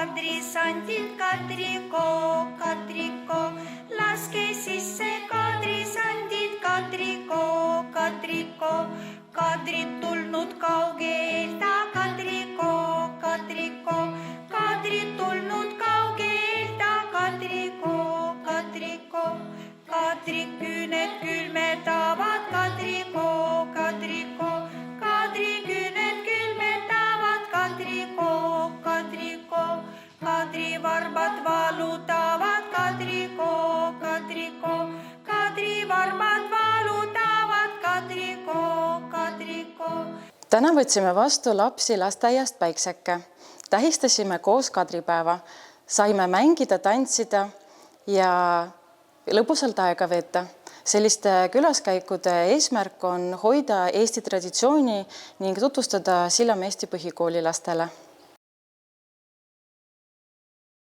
kadrisandid, Kadriko, Kadriko, laske sisse kadrisandid, Kadriko, Kadriko, kadrid tulnud kaugelda, Kadriko, Kadriko, kadrid tulnud kaugelda, Kadriko, Kadriko, kadriküüned külmetavad, Kadriko, Kadriko, kadriküüned külmetavad, Kadriko, Kadriko, kadrivarbad valutavad, Kadriko, Kadriko, kadrivarbad valutavad, Kadriko, Kadriko. Täna võtsime vastu lapsi lasteaiast Päikseke. Tähistasime koos kadripäeva. Saime mängida, tantsida ja lõbusalt aega veeta. Selliste külaskäikude eesmärk on hoida Eesti traditsiooni ning tutvustada Sillamäe Eesti Põhikooli lastele.